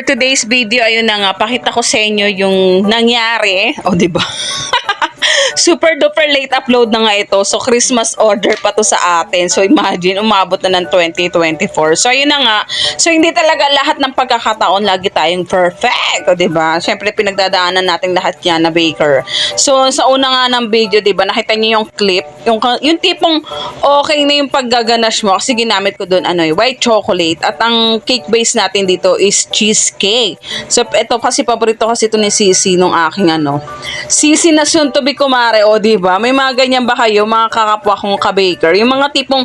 today's video, ayun na nga, pakita ko sa inyo yung nangyari. O, diba? Super duper late upload na nga ito. So, Christmas order pa to sa atin. So, imagine, umabot na ng 2024. So, ayun na nga. So, hindi talaga lahat ng pagkakataon lagi tayong perfect. O, diba? Siyempre, pinagdadaanan natin lahat yan na baker. So, sa una nga ng video, diba, nakita niyo yung clip. Yung tipong okay na yung paggaganash mo. Kasi ginamit ko doon, white chocolate. At ang cake base natin dito is cheesecake. So, ito kasi, paborito kasi ito ni Sisi nung aking Sisi na soon to be kumare, o diba? May mga ganyan ba kayo, mga kakapwa kong ka-baker? Yung mga tipong,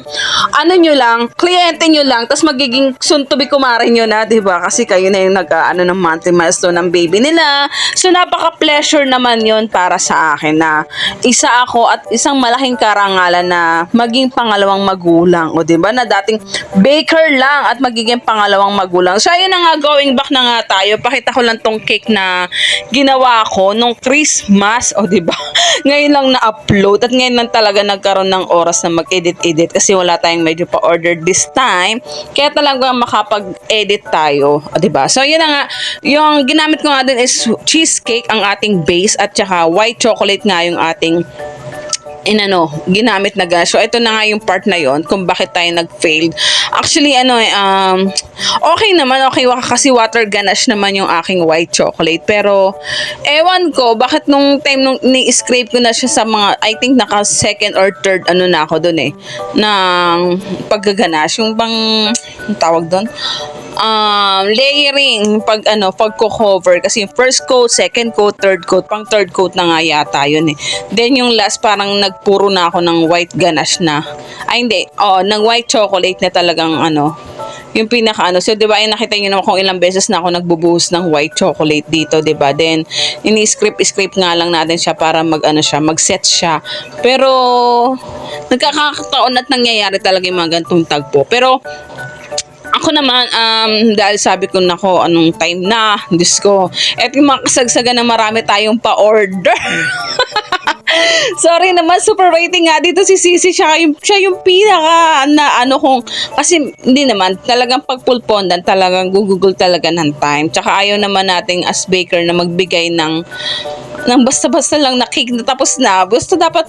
nyo lang, kliyente nyo lang, tas magiging soon to be kumare nyo na, diba? Kasi kayo na yung ng monthly milestone ng baby nila. So, napaka-pleasure naman yon para sa akin na isa ako at isang malaking karangalan na maging pangalawang magulang, o diba? Na dating baker lang at magiging pangalawang magulang. So, ayun na nga, going back na nga tayo. Pakita ko lang tong cake na ginawa ko nung Christmas, o diba? Ngayon lang na-upload at ngayon lang talaga nagkaroon ng oras na mag-edit-edit kasi wala tayong medyo pa-order this time. Kaya talaga makapag-edit tayo, o diba? So, yun na nga, yung ginamit ko nga din is cheesecake ang ating base at saka white chocolate nga yung ating ginamit na ganache. So, ito na nga yung part na yon kung bakit tayo nag-failed. Actually, okay naman, okay kasi water ganache naman yung aking white chocolate. Pero, ewan ko, bakit nung time nung ni-scrape ko na siya sa mga, I think naka second or third, na ako dun ng paggaganache. Yung bang, tawag dun? Layering pagko-cover kasi yung first coat, second coat, third coat, pang third coat na nga yata yun then yung last parang nagpuro na ako ng white ganache na ng white chocolate na talagang yung pinaka so diba yung nakita nyo naman kung ilang beses na ako nagbubuhos ng white chocolate dito, diba? Then ini-scrape nga lang natin siya para mag-set siya, pero nagkakataon at nangyayari talaga yung mga ganitong tagpo. Pero ako naman, dahil sabi ko anong time na, Diyos ko, eto yung mga kasagsagan na marami tayong pa-order. Sorry naman, super waiting nga dito si Sisi, siya yung pinaka kasi hindi naman, talagang pagpulpondan, talagang gugugol talaga ng time. Tsaka ayaw naman nating as baker na magbigay ng basta-basta lang na cake na tapos na. Gusto dapat,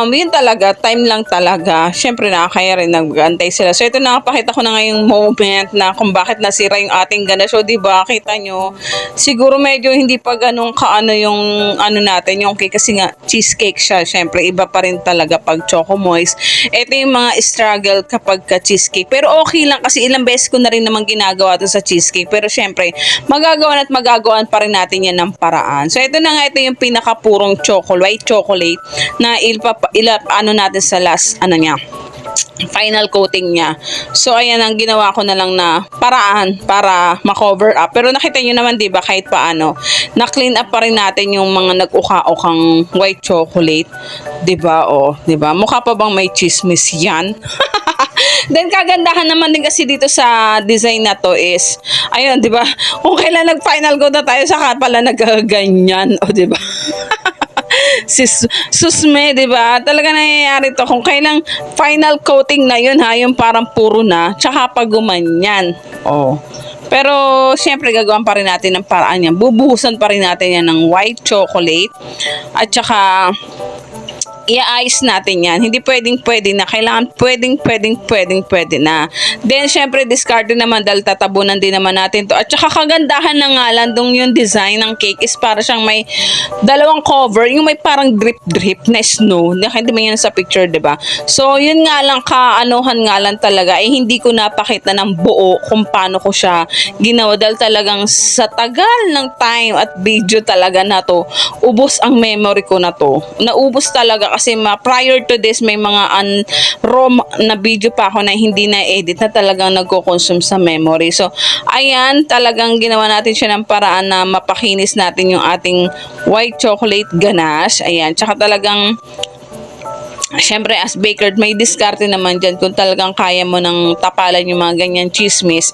yun talaga, time lang talaga. Syempre kaya rin nag-antay sila. So, ito na, pakita ko na ngayong moment na kung bakit nasira yung ating ganache. So, diba, kita nyo, siguro medyo hindi pa ganun yung, natin, yung cake, kasi nga, cheesecake siya. Syempre, iba pa rin talaga pag choco moist. Ito yung mga struggle kapag ka-cheesecake. Pero okay lang, kasi ilang beses ko na rin naman ginagawa to sa cheesecake. Pero syempre, magagawan pa rin natin yan ng paraan. So, ito na nga, ito yung pinakapurong white chocolate na natin sa last niya, final coating niya. So, ayan ang ginawa ko na lang na paraan para ma-cover up. Pero nakita nyo naman, diba, kahit paano, na-clean up pa rin natin yung mga nag-uka-ukang white chocolate. Diba, diba? Mukha pa bang may chismis yan? Then, kagandahan naman din kasi dito sa design na to is, ayun, di ba? Kung kailan nag-final coat na tayo, saka pala nagaganyan, di ba? Susme, di ba? Talaga nangyayari to. Kung kailang final coating na yun, yung parang puro na, tsaka pag gumanyan. Pero, syempre, gagawin pa rin natin ng paraan yan. Bubuhusan pa rin natin yan ng white chocolate. At tsaka, i-ice natin yan. Hindi pwede na. Kailangan pwede na. Then, syempre, discard din naman dahil tatabunan din naman natin to. At saka kagandahan na nga lang yung design ng cake is para siyang may dalawang cover. Yung may parang drip na snow. Hindi man yan sa picture, diba? So, yun nga lang, kaanohan nga lang talaga. Hindi ko napakita ng buo kung paano ko siya ginawa. Dahil talagang sa tagal ng time at video talaga na to, ubos ang memory ko na to. Naubos talaga kasi prior to this may mga raw na video pa ako na hindi na-edit na talagang nagko-consume sa memory. So, ayan, talagang ginawa natin siya ng paraan na mapakinis natin yung ating white chocolate ganache. Ayan, tsaka talagang syempre, as baker, may diskarte naman dyan. Kung talagang kaya mo ng tapalan yung mga ganyan chismis,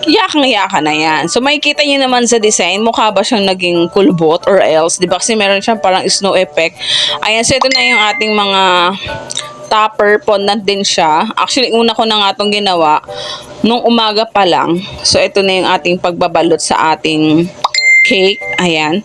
yakang-yaka na yan. So, makikita nyo naman sa design, mukha ba siyang naging kulbot or else? Diba? Kasi meron siyang parang snow effect. Ayan, so ito na yung ating mga topper, fondant din siya. Actually, una ko na nga itong ginawa nung umaga pa lang. So, ito na yung ating pagbabalot sa ating cake. Ayan.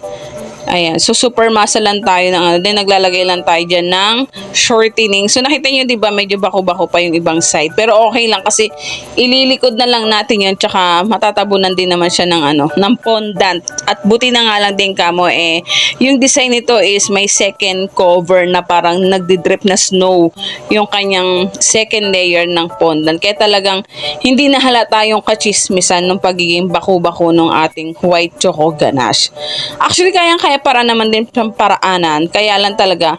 Ayan. So, super masa lang tayo ng ano. Then, naglalagay lang tayo dyan ng shortening. So, nakita nyo, di ba, medyo bako-bako pa yung ibang side. Pero, okay lang kasi ililikod na lang natin yan. Tsaka, matatabunan din naman siya ng ano, ng fondant. At buti na nga lang din kamo, yung design nito is may second cover na parang nagdidrip na snow. Yung kanyang second layer ng fondant. Kaya talagang, hindi na halata yung kachismisan ng pagiging bako-bako ng ating white choco ganache. Actually, kaya para naman din siyang paraanan. Kaya lang talaga,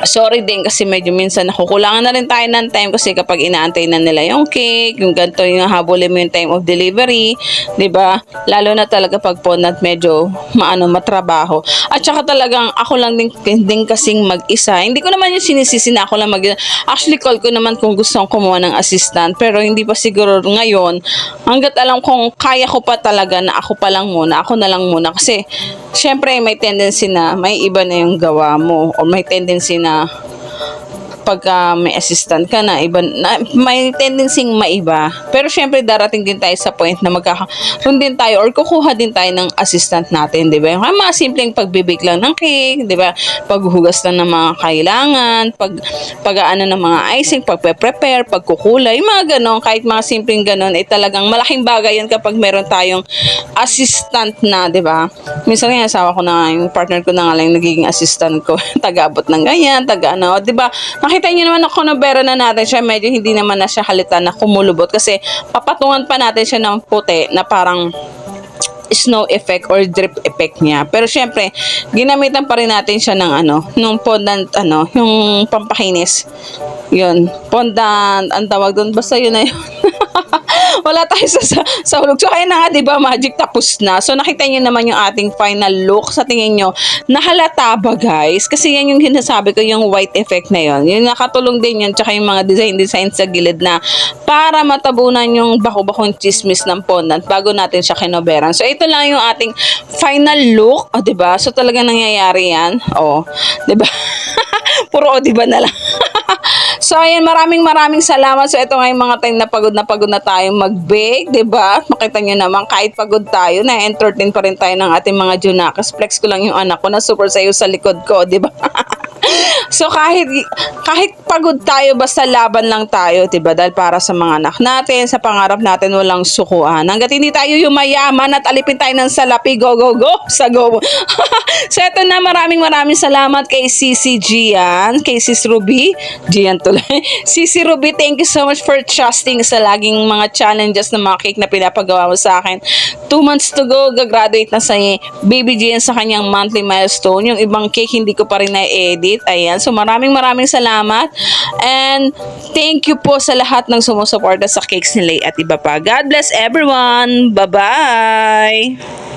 sorry din kasi medyo minsan nakukulangan na rin tayo ng time kasi kapag inaantay na nila yung cake, yung ganito yung habulin mo yung time of delivery, 'di ba? Lalo na talaga pag fondant medyo matrabaho. At saka talagang ako lang din kasing mag-isa. Hindi ko naman yung sinisisi na ako lang actually call ko naman kung gusto kong kumuha ng assistant pero hindi pa siguro ngayon hangga't alam kong kaya ko pa talaga na ako na lang muna kasi syempre may tendency na may iba na yung gawa mo o may tendency na pagka may assistant ka na, may tendency maiba. Pero syempre darating din tayo sa point na magkakaroon din tayo or kukuha din tayo ng assistant natin, di ba? Yung mga simpleng pagbibake lang ng cake, di ba? Paghuhugas lang ng mga kailangan, pag-aano ng mga icing, pagpe-prepare, pagkukulay, mga ganon, kahit mga simpleng ganon, talagang malaking bagay yan kapag meron tayong assistant na, di ba? Minsan nga, asawa ko na, yung partner ko na nga lang nagiging assistant ko, taga-abot ng ganyan, taga-ano, di ba? Nakita niyo naman ako na bera na natin siya, medyo hindi naman na siya halita na kumulubot kasi papatungan pa natin siya ng puti na parang snow effect or drip effect niya. Pero syempre, ginamitan pa rin natin siya ng nung fondant, yung pampakinis. Yun, fondant, ang tawag doon, basta yun na yun. Wala tayo sa hulog. So, kaya na nga, diba, magic tapos na. So, nakita niyo naman yung ating final look. Sa tingin nyo, nahalata ba, guys? Kasi yan yung sinasabi ko, yung white effect na yun. Yung nakatulong din yun, tsaka yung mga design sa gilid na para matabunan yung bako-bakong chismis ng fondant bago natin siya kinoberan. So, ito lang yung ating final look. O, diba? So, talaga nangyayari yan. O, diba? Puro o, diba na lang. So, ayan, maraming salamat. So, ito nga yung mga time na pagod na tayong mag-bake, diba? Makita nyo naman, kahit pagod tayo, na-entertain pa rin tayo ng ating mga Junakis. Flex ko lang yung anak ko na super sayo sa likod ko, diba? So, kahit pagod tayo, basta laban lang tayo, diba? Dahil para sa mga anak natin, sa pangarap natin, walang sukuan. Hanggat hindi tayo yumayaman at alipin tayo ng salapi, go, go, go, sa go. So, ito na, maraming salamat kay Sisi Gian, kay Sis Ruby, Gian tuloy. Sisi Ruby, thank you so much for trusting sa laging mga challenges na mga cake na pinapagawa mo sa akin. 2 months to go, gagraduate na sa Baby Gian sa kanyang monthly milestone. Yung ibang cake, hindi ko pa rin na-edit. Ayan. So, maraming salamat. And, thank you po sa lahat ng sumusuporta sa cakes ni Lay at iba pa. God bless everyone. Bye-bye!